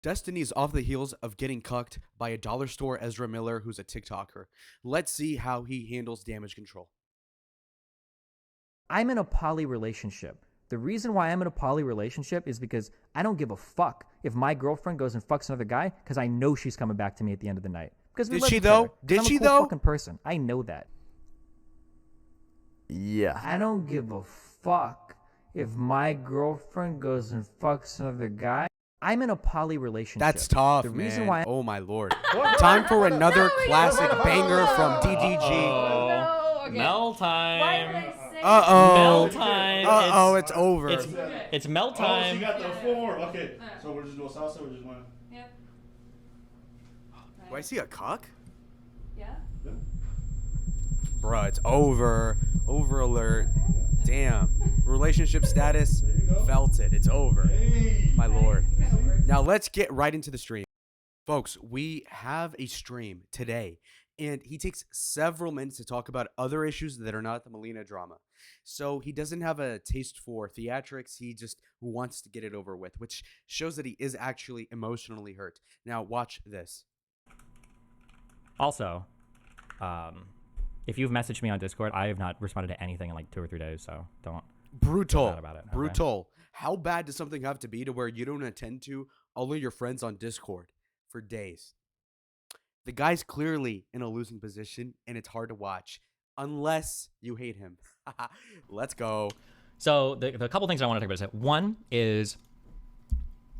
Destiny is off the heels of getting cucked by a dollar store Ezra Miller who's a TikToker. Let's see how he handles damage control. I'm in a poly relationship. The reason why I'm in a poly relationship is because I don't give a fuck if my girlfriend goes and fucks another guy because I know she's coming back to me at the end of the night. Because Did she though? Did she though? I'm a cool fucking person. I know that. Yeah. I don't give a fuck if my girlfriend goes and fucks another guy. I'm in a poly relationship. That's tough, the man. reason why Oh my lord. Time for another classic banger from DDG. Mel time. Why did I say Mel Uh-oh. time. Uh-oh, it's over. It's Mel Oh, time. she got the form. Okay, so we're just doing salsa. We're just going. Yep. Do I see a cock? Yeah. Bruh, it's over. Over alert. Damn. Relationship status. There you go. Felt it. It's over. Hey. My lord. Kinda works. Now let's get right into the stream. Folks, we have a stream today, and he takes several minutes to talk about other issues that are not the Melina drama. So he doesn't have a taste for theatrics. He just wants to get it over with, which shows that he is actually emotionally hurt. Now watch this. Also, if you've messaged me on Discord, I have not responded to anything in like 2 or 3 days, so don't. Brutal. Feel bad about it, okay? Brutal. How bad does something have to be to where you don't attend to all of your friends on Discord for days? The guy's clearly in a losing position, and it's hard to watch unless you hate him. Let's go. So the couple things I want to talk about is that one is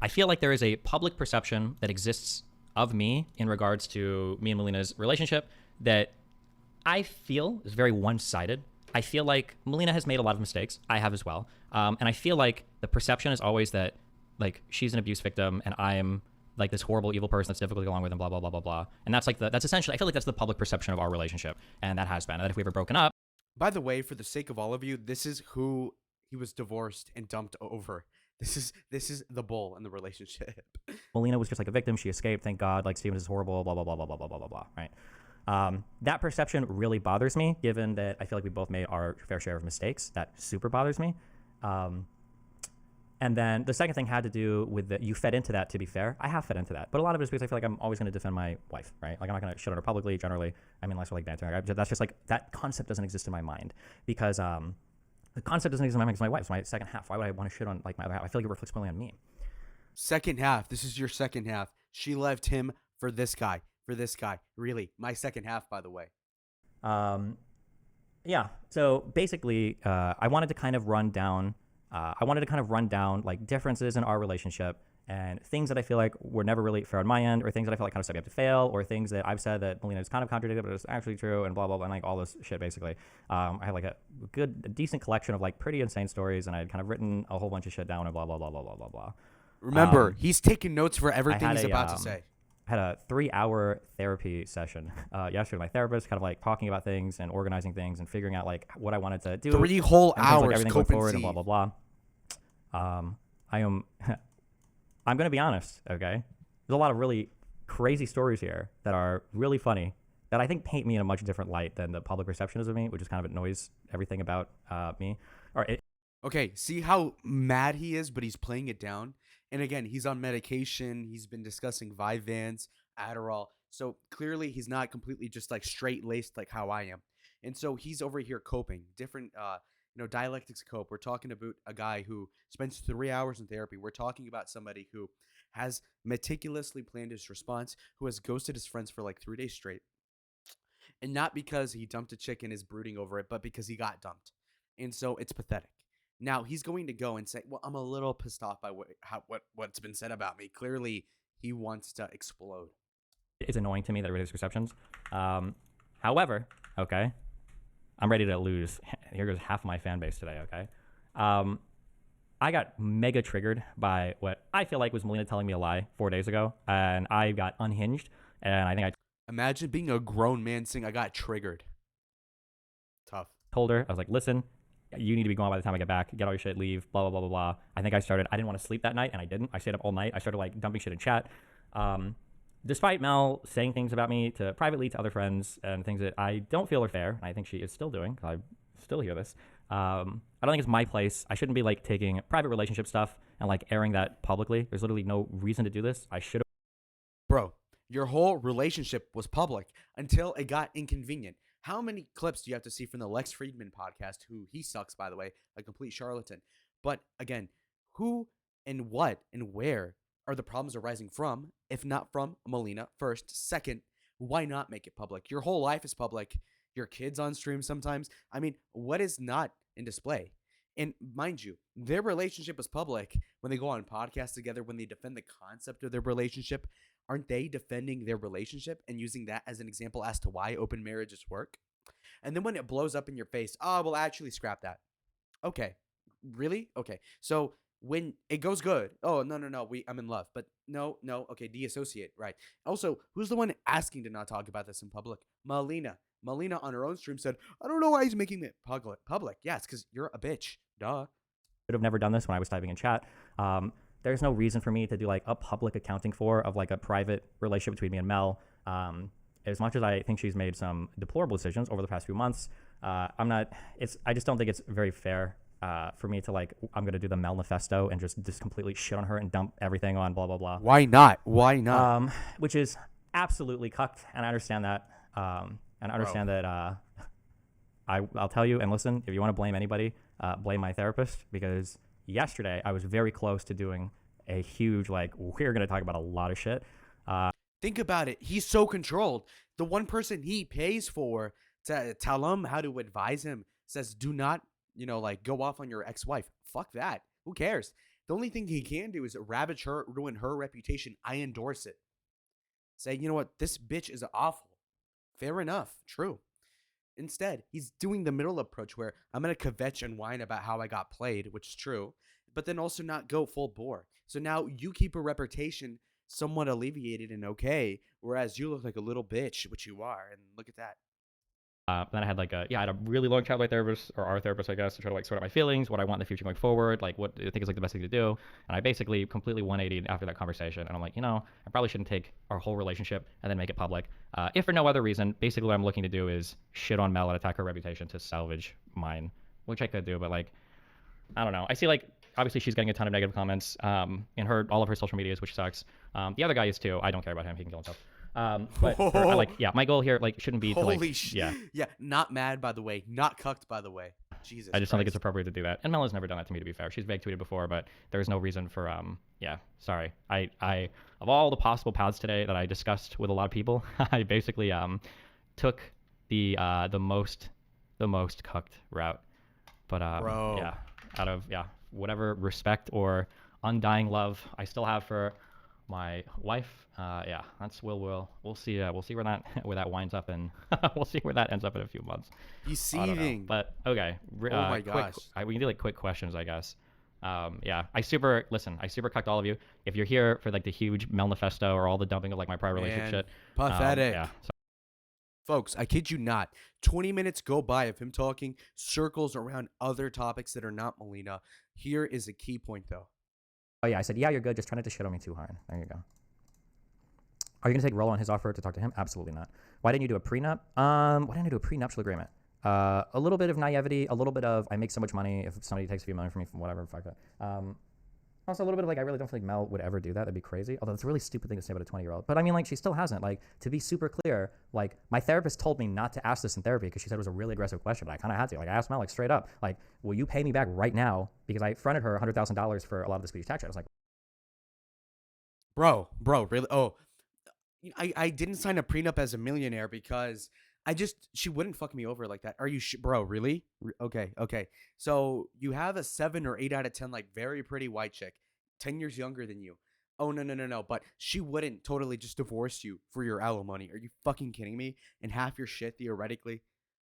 I feel like there is a public perception that exists of me in regards to me and Melina's relationship that I feel is very one-sided. I feel like Melina has made a lot of mistakes. I have as well. And I feel like the perception is always that like she's an abuse victim and I am like this horrible evil person that's difficult to get along with and blah, blah, blah, blah, blah. And that's like that's essentially, I feel like that's the public perception of our relationship. And that has been, that if we ever broken up. By the way, for the sake of all of you, this is who he was divorced and dumped over. This is the bull in the relationship. Melina was just like a victim. She escaped. Thank God. Like Steven is horrible, blah, blah, blah, blah, blah, blah, blah, blah, blah, right? That perception really bothers me, given that I feel like we both made our fair share of mistakes. That super bothers me. And then the second thing had to do with that you fed into that, to be fair. I have fed into that. But a lot of it is because I feel like I'm always going to defend my wife, right? Like I'm not going to shit on her publicly, generally. I mean, unless we're like bantering. That's just like, that concept doesn't exist in my mind. Because the concept doesn't exist in my mind because my wife's my second half. Why would I want to shit on like my other half? I feel like it reflects mainly on me. Second half. This is your second half. She left him for this guy. For this guy. Really. My second half, by the way. Yeah. So basically, I wanted to kind of run down like differences in our relationship and things that I feel like were never really fair on my end, or things that I feel like kind of set me up to fail, or things that I've said that Melina is kind of contradicted, but it's actually true, and blah, blah, blah, and like all this shit, basically. I had like a decent collection of like pretty insane stories, and I had kind of written a whole bunch of shit down and blah, blah, blah, blah, blah, blah, blah. Remember, he's taking notes for everything he's about to say. I had a 3-hour therapy session yesterday with my therapist, kind of like talking about things and organizing things and figuring out like what I wanted to do. 3 whole hours, like everything going forward and blah, blah, blah. I'm going to be honest, okay? There's a lot of really crazy stories here that are really funny that I think paint me in a much different light than the public perception is of me, which is kind of annoys everything about me. Okay, see how mad he is, but he's playing it down. And again, he's on medication. He's been discussing Vyvanse, Adderall. So clearly he's not completely just like straight-laced like how I am. And so he's over here coping. Different dialectics cope. We're talking about a guy who spends 3 hours in therapy. We're talking about somebody who has meticulously planned his response, who has ghosted his friends for like 3 days straight. And not because he dumped a chick and is brooding over it, but because he got dumped. And so it's pathetic. Now he's going to go and say, well, I'm a little pissed off by what's been said about me. Clearly, he wants to explode. It's annoying to me that everybody's perceptions. However, okay, I'm ready to lose. Here goes half of my fan base today, okay? I got mega triggered by what I feel like was Melina telling me a lie 4 days ago, and I got unhinged, and I think I Imagine being a grown man saying, I got triggered. Tough. told her, I was like, listen, you need to be gone by the time I get back. Get all your shit, leave, blah, blah, blah, blah, blah. I think I didn't want to sleep that night, and I didn't. I stayed up all night. I started like dumping shit in chat. Despite Mel saying things about me privately to other friends and things that I don't feel are fair, and I think she is still doing, because I still hear this, I don't think it's my place. I shouldn't be like taking private relationship stuff and like airing that publicly. There's literally no reason to do this. I should have. Bro, your whole relationship was public until it got inconvenient. How many clips do you have to see from the Lex Friedman podcast, who he sucks, by the way, a complete charlatan? But again, who and what and where are the problems arising from, if not from Melina? First. Second, why not make it public? Your whole life is public. Your kids on stream sometimes. I mean, what is not in display? And mind you, their relationship was public when they go on podcasts together, when they defend the concept of their relationship. Aren't they defending their relationship and using that as an example as to why open marriages work? And then when it blows up in your face, oh, well, actually scrap that. Okay. Really? Okay. So when it goes good, oh, no, I'm in love. But no, okay, deassociate, right? Also, who's the one asking to not talk about this in public? Melina. Melina on her own stream said, I don't know why he's making it public. Yeah, it's because you're a bitch. Duh. Have never done this when I was typing in chat. There's no reason for me to do like a public accounting of like a private relationship between me and Mel. As much as I think she's made some deplorable decisions over the past few months, I just don't think it's very fair for me to like, I'm going to do the Mel Manifesto and just completely shit on her and dump everything on blah, blah, blah. Why not? Why not? Which is absolutely cucked. And I understand that. I'll tell you, and listen, if you want to blame anybody, blame my therapist, because yesterday I was very close to doing a huge, like, we're going to talk about a lot of shit. Think about it. He's so controlled. The one person he pays for to tell him how to advise him says, do not, like go off on your ex-wife. Fuck that. Who cares? The only thing he can do is ravage her, ruin her reputation. I endorse it. Say, you know what? This bitch is awful. Fair enough. True. Instead, he's doing the middle approach where I'm going to kvetch and whine about how I got played, which is true, but then also not go full bore. So now you keep a reputation somewhat alleviated and okay, whereas you look like a little bitch, which you are, and look at that. Then I had I had a really long chat with my therapist, or our therapist, I guess, to try to like sort out my feelings, what I want in the future going forward, like what I think is like the best thing to do. And I basically completely 180'd after that conversation. And I'm like, I probably shouldn't take our whole relationship and then make it public. If for no other reason, basically what I'm looking to do is shit on Mel and attack her reputation to salvage mine, which I could do, but like, I don't know. I see like, obviously she's getting a ton of negative comments in all of her social medias, which sucks. The other guy is too. I don't care about him. He can kill himself. But my goal here shouldn't be Holy shit. Yeah, not mad, by the way, not cucked, by by the way. Jesus. I just don't think it's appropriate to do that. And Mel has never done that to me, to be fair. She's vague tweeted before, but there's no reason for sorry. I of all the possible paths today that I discussed with a lot of people, I basically took the most cucked route. But Bro. out of whatever respect or undying love I still have for my wife, that's we'll see where that winds up, and we'll see where that ends up in a few months. He's seething. But okay, oh my gosh, we can do like quick questions, I guess. I super cucked all of you. If you're here for like the huge Mel Manifesto or all the dumping of like my prior relationship shit, pathetic. Folks, I kid you not. 20 minutes go by of him talking circles around other topics that are not Melina. Here is a key point, though. Oh, yeah, I said, yeah, you're good. Just try not to shit on me too hard. There you go. Are you going to take Rollo on his offer to talk to him? Absolutely not. Why didn't you do a prenup? Why didn't I do a prenuptial agreement? A little bit of naivety, a little bit of I make so much money if somebody takes a few million from me from whatever, fuck that. Also, a little bit of like, I really don't think Mel would ever do that. That'd be crazy. Although it's a really stupid thing to say about a 20-year-old. But I mean, like, she still hasn't. Like, to be super clear, like, my therapist told me not to ask this in therapy because she said it was a really aggressive question, but I kind of had to. Like, I asked Mel, like, straight up, like, will you pay me back right now? Because I fronted her $100,000 for a lot of the speech tax. I was like, bro, really? Oh, I didn't sign a prenup as a millionaire because she wouldn't fuck me over like that. Are you bro, really? Okay. So you have a 7 or 8 out of 10, like, very pretty white chick, 10 years younger than you. Oh, no. But she wouldn't totally just divorce you for your alimony. Are you fucking kidding me? And half your shit, theoretically?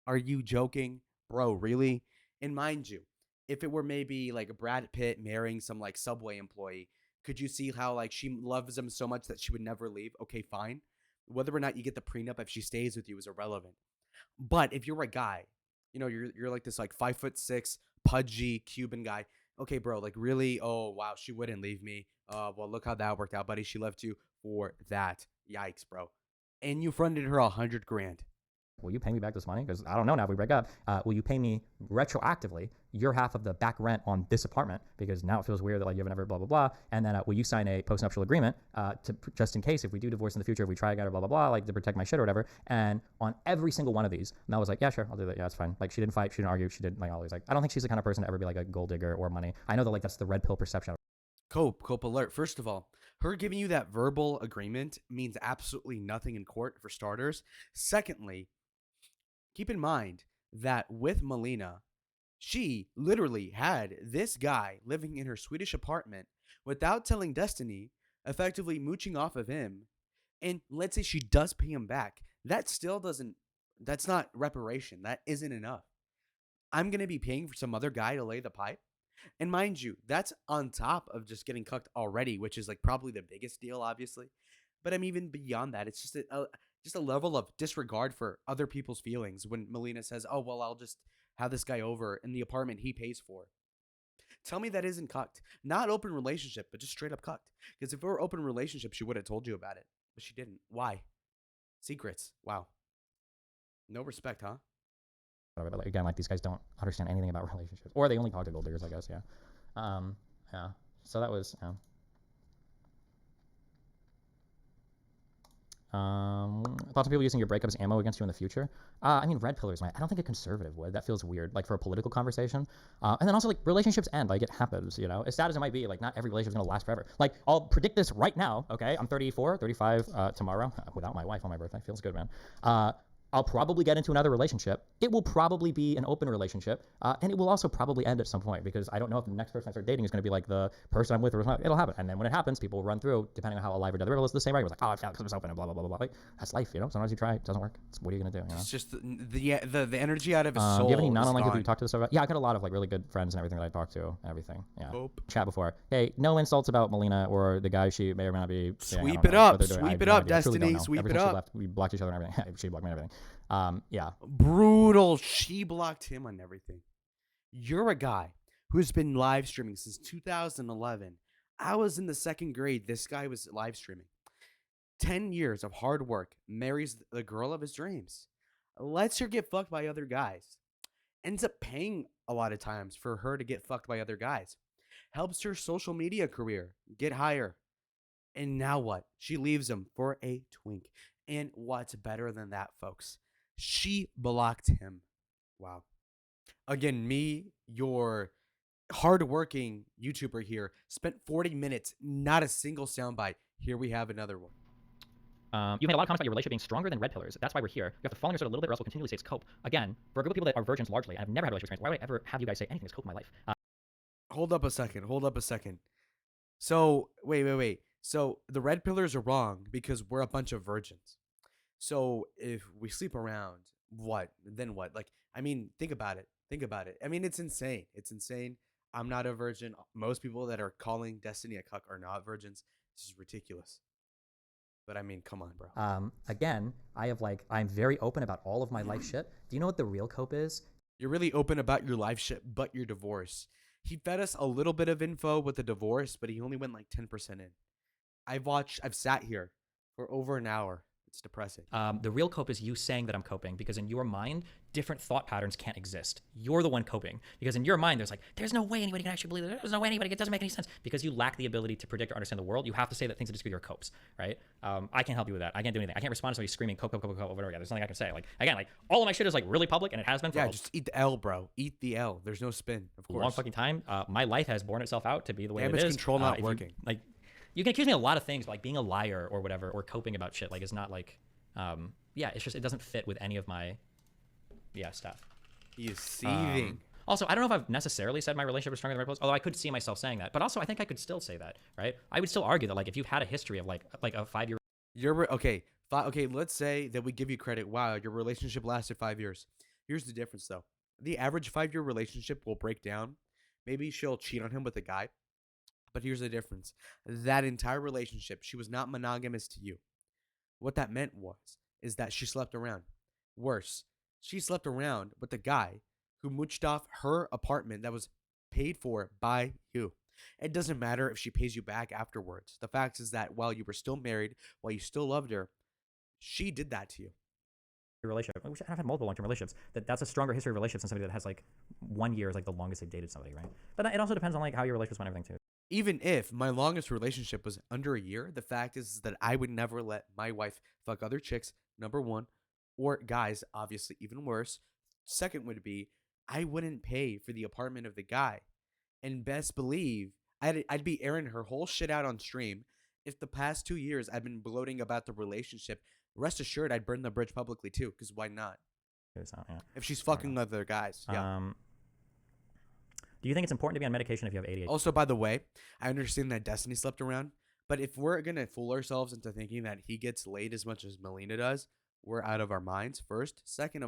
Are you joking? Bro, really? And mind you, if it were maybe like Brad Pitt marrying some like Subway employee, could you see how like she loves him so much that she would never leave? Okay, fine. Whether or not you get the prenup if she stays with you is irrelevant. But if you're a guy, you're like this like 5'6", pudgy Cuban guy. Okay, bro, like really? Oh, wow, she wouldn't leave me. Well, look how that worked out, buddy. She left you for that. Yikes, bro. And you fronted her $100,000. will you pay me back this money? Because I don't know now if we break up. Will you pay me retroactively your half of the back rent on this apartment? Because now it feels weird that like you haven't ever blah, blah, blah. And then will you sign a postnuptial agreement to just in case if we do divorce in the future, if we try again or blah, blah, blah, like to protect my shit or whatever. And on every single one of these, Mel was like, yeah, sure, I'll do that. Yeah, it's fine. Like she didn't fight. She didn't argue. She didn't like always like, I don't think she's the kind of person to ever be like a gold digger or money. I know that like that's the red pill perception. Cope alert. First of all, her giving you that verbal agreement means absolutely nothing in court for starters. Secondly, keep in mind that with Melina, she literally had this guy living in her Swedish apartment without telling Destiny, effectively mooching off of him. And let's say she does pay him back. That still doesn't, that's not reparation. That isn't enough. I'm going to be paying for some other guy to lay the pipe. And mind you, that's on top of just getting cucked already, which is like probably the biggest deal, obviously. But I'm even beyond that. It's just a level of disregard for other people's feelings when Melina says, "Oh well, I'll just have this guy over in the apartment he pays for." Tell me that isn't cucked. Not open relationship, but just straight up cucked. Because if it were open relationship, she would have told you about it, but she didn't. Why? Secrets. Wow. No respect, huh? But like, again, like these guys don't understand anything about relationships, or they only talk to gold diggers, I guess. Yeah. Yeah. So that was. Thoughts of people using your breakup as ammo against you in the future. I mean, red pillars, man. I don't think a conservative would. That feels weird, like for a political conversation. And then also, like, relationships end. Like, it happens, you know? As sad as it might be, like, not every relationship is going to last forever. Like, I'll predict this right now, okay? I'm 34, 35 tomorrow, without my wife on my birthday. Feels good, man. I'll probably get into another relationship. It will probably be an open relationship, and it will also probably end at some point because I don't know if the next person I start dating is going to be like the person I'm with or not. It'll happen, and then when it happens, people will run through depending on how alive or dead the riddle is. The same way it was like, oh, it's because it's open and blah blah blah blah blah. Like, that's life, you know. Sometimes you try, it doesn't work. What are you gonna do? You know? It's just the energy out of his soul. Do you have any non-online people gone. you talk to this about? Yeah, I got a lot of like really good friends and everything that I talk to and everything. Yeah. Hope. Chat before. Hey, no insults about Melina or the guy she may or may not be. Sweep it up, sweep it up, Destiny. Sweep Ever it since she up. left, we blocked each other and everything. She blocked me and everything. Yeah. Brutal. She blocked him on everything. You're a guy who's been live streaming since 2011. I was in the second grade. This guy was live streaming. 10 years of hard work. Marries the girl of his dreams. Lets her get fucked by other guys. Ends up paying a lot of times for her to get fucked by other guys. Helps her social media career get higher. And now what? She leaves him for a twink. And what's better than that, folks? She blocked him. Wow. Again, me, your hardworking YouTuber here, spent 40 minutes, not a single soundbite. Here we have another one. You made a lot of comments about your relationship being stronger than red pillars. That's why we're here. You have to fall on your sword a little bit, or else we'll continually say it's cope. Again, for a group of people that are virgins largely and have never had a relationship experience, why would I ever have you guys say anything that's cope in my life? Hold up a second. So, wait. So, the red pillars are wrong because we're a bunch of virgins. So, if we sleep around, what? Then what? Like, I mean, think about it. I mean, it's insane. I'm not a virgin. Most people that are calling Destiny a cuck are not virgins. This is ridiculous. But I mean, come on, bro. Again, I'm very open about all of my life shit. Do you know what the real cope is? You're really open about your life shit, but your divorce. He fed us a little bit of info with the divorce, but he only went like 10% in. I've sat here for over an hour. It's depressing. The real cope is you saying that I'm coping, because in your mind, different thought patterns can't exist. You're the one coping, because in your mind, there's no way anybody can actually believe it. There's no way it doesn't make any sense, because you lack the ability to predict or understand the world. You have to say that things that disagree are copes, right? I can't help you with that. I can't do anything. I can't respond to somebody screaming cope over and over again. There's nothing I can say. Like, again, like all of my shit is like really public, and it has been for just eat the L, bro. Eat the L. There's no spin, of course. a long fucking time. My life has borne itself out to be the way Damage it is. control not working. You can accuse me of a lot of things, but like being a liar or whatever, or coping about shit, like is not like, it's just, it doesn't fit with any of my, stuff. He is seething. Also, I don't know if I've necessarily said my relationship is stronger than red pillars, although I could see myself saying that. But also, I think I could still say that, right? I would still argue that, like, if you've had a history of like a 5-year. Okay. Let's say that we give you credit. Wow, your relationship lasted 5 years. Here's the difference, though. The average 5-year relationship will break down. Maybe she'll cheat on him with a guy. But here's the difference. That entire relationship, she was not monogamous to you. What that meant is that she slept around. Worse, she slept around with the guy who mooched off her apartment that was paid for by you. It doesn't matter if she pays you back afterwards. The fact is that while you were still married, while you still loved her, she did that to you. relationship. I've had multiple long-term relationships. That's a stronger history of relationships than somebody that has like 1 year is like the longest they've dated somebody, right? But it also depends on like how your relationships went and everything too. Even if my longest relationship was under a year, the fact is that I would never let my wife fuck other chicks, number one, or guys, obviously, even worse. Second would be, I wouldn't pay for the apartment of the guy. And best believe, I'd be airing her whole shit out on stream. If the past 2 years I've been gloating about the relationship, rest assured I'd burn the bridge publicly too, because why not? Yeah. If she's fucking other guys, yeah. Do you think it's important to be on medication if you have ADHD? Also, by the way, I understand that Destiny slept around, but if we're gonna fool ourselves into thinking that he gets laid as much as Melina does, we're out of our minds. Second,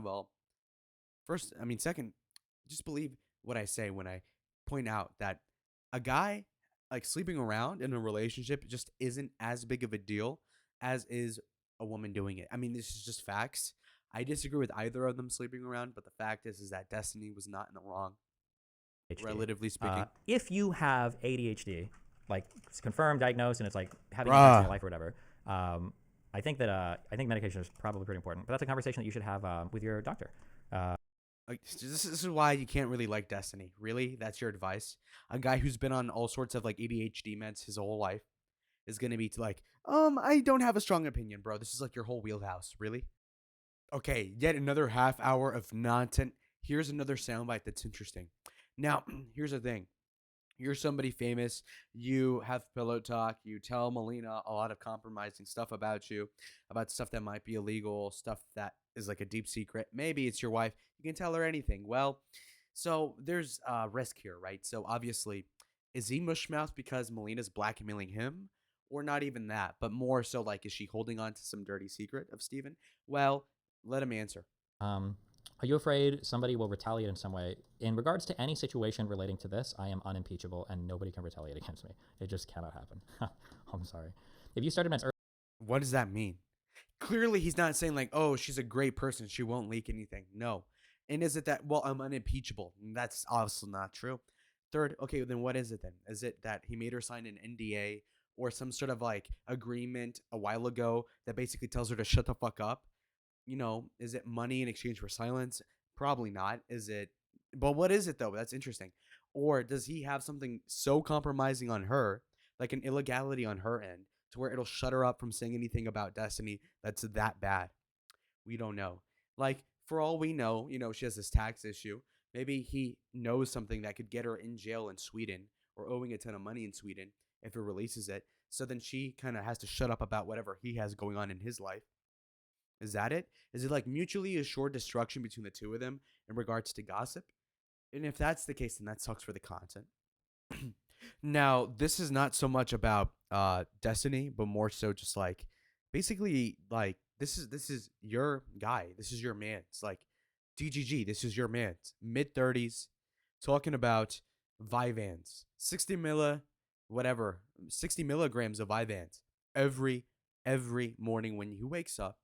just believe what I say when I point out that a guy like sleeping around in a relationship just isn't as big of a deal as is a woman doing it. I mean, this is just facts. I disagree with either of them sleeping around, but the fact is that Destiny was not in the wrong, relatively speaking. If you have ADHD, like it's confirmed, diagnosed, and it's like having an impact on your life or whatever, I think medication is probably pretty important. But that's a conversation that you should have with your doctor. This is why you can't really like Destiny. Really? That's your advice? A guy who's been on all sorts of like ADHD meds his whole life is going to be like, I don't have a strong opinion, bro. This is like your whole wheelhouse. Really? Okay, yet another half hour of nonsense. Here's another soundbite that's interesting. Now, here's the thing. You're somebody famous. You have pillow talk. You tell Melina a lot of compromising stuff about you, about stuff that might be illegal, stuff that is like a deep secret. Maybe it's your wife. You can tell her anything. Well, so there's a risk here, right? So obviously, is he mushmouth because Melina's blackmailing him? Or not even that, but more so like, is she holding on to some dirty secret of Steven? Well, let him answer. Are you afraid somebody will retaliate in some way? In regards to any situation relating to this, I am unimpeachable and nobody can retaliate against me. It just cannot happen. I'm sorry. If you started meds early, what does that mean? Clearly, he's not saying like, oh, she's a great person, she won't leak anything. No. And is it that, well, I'm unimpeachable? That's also not true. Third, okay, then what is it then? Is it that he made her sign an NDA or some sort of like agreement a while ago that basically tells her to shut the fuck up? You know, is it money in exchange for silence? Probably not. Is it? But what is it though? That's interesting. Or does he have something so compromising on her, like an illegality on her end, to where it'll shut her up from saying anything about Destiny that's that bad? We don't know. Like, for all we know, you know, she has this tax issue. Maybe he knows something that could get her in jail in Sweden or owing a ton of money in Sweden if he releases it. So then she kind of has to shut up about whatever he has going on in his life. Is that it? Is it like mutually assured destruction between the two of them in regards to gossip? And if that's the case, then that sucks for the content. Now, this is not so much about Destiny, but more so just like basically like this is your guy. This is your man. It's like DGG. This is your man. Mid-30s, talking about Vyvanse, 60 milligrams of Vyvanse every morning when he wakes up.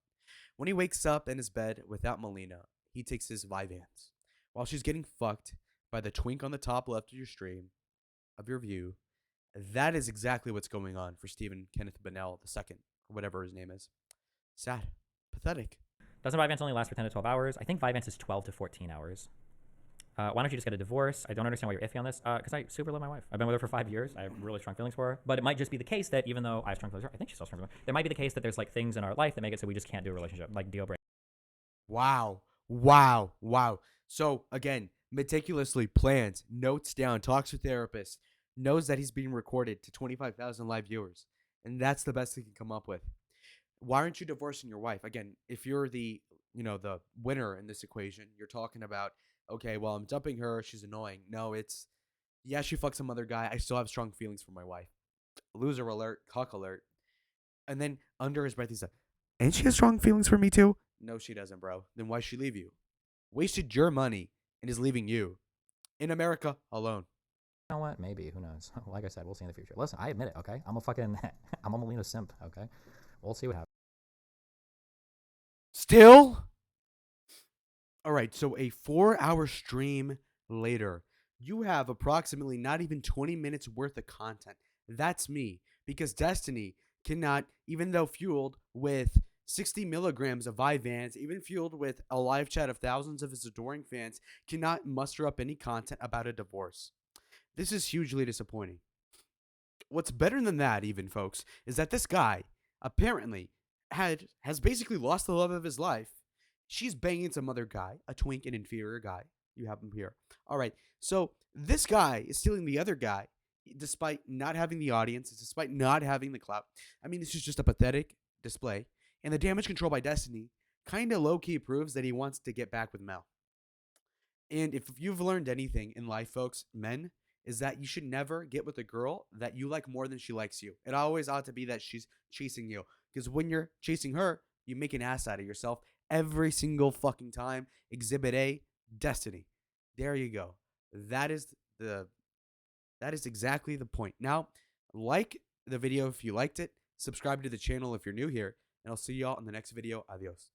When he wakes up in his bed without Melina, he takes his Vyvanse while she's getting fucked by the twink on the top left of your stream, of your view. That is exactly what's going on for Stephen Kenneth Bonnell II, or whatever his name is. Sad. Pathetic. Doesn't Vyvanse only last for 10 to 12 hours? I think Vyvanse is 12 to 14 hours. Why don't you just get a divorce? I don't understand why you're iffy on this. Because I super love my wife. I've been with her for 5 years. I have really strong feelings for her. But it might just be the case that even though I have strong feelings for her, I think she still has strong feelings. There might be the case that there's like things in our life that make it so we just can't do a relationship, like deal breaker. Wow. So again, meticulously plans, notes down, talks with therapists, knows that he's being recorded to 25,000 live viewers. And that's the best he can come up with. Why aren't you divorcing your wife? Again, if you're the winner in this equation, you're talking about, okay, well, I'm dumping her. She's annoying. No, it's, yeah, she fucked some other guy. I still have strong feelings for my wife. Loser alert, cock alert. And then under his breath, he's like, and she has strong feelings for me too? No, she doesn't, bro. Then why she leave you? Wasted your money and is leaving you. In America alone. You know what? Maybe. Who knows? Like I said, we'll see in the future. Listen, I admit it, okay? I'm a Melina simp, okay? We'll see what happens. Still? All right, so a 4-hour stream later, you have approximately not even 20 minutes worth of content. That's me, because Destiny cannot, even though fueled with 60 milligrams of Vyvanse, even fueled with a live chat of thousands of his adoring fans, cannot muster up any content about a divorce. This is hugely disappointing. What's better than that, even, folks, is that this guy apparently has basically lost the love of his life. She's banging some other guy, a twink, an inferior guy. You have him here. All right. So this guy is stealing the other guy despite not having the audience, despite not having the clout. I mean, this is just a pathetic display. And the damage control by Destiny kind of low-key proves that he wants to get back with Mel. And if you've learned anything in life, folks, men, is that you should never get with a girl that you like more than she likes you. It always ought to be that she's chasing you. Because when you're chasing her, you make an ass out of yourself every single fucking time. Exhibit A, Destiny. There you go. That is exactly the point. Now, like the video if you liked it. Subscribe to the channel if you're new here. And I'll see y'all in the next video. Adios.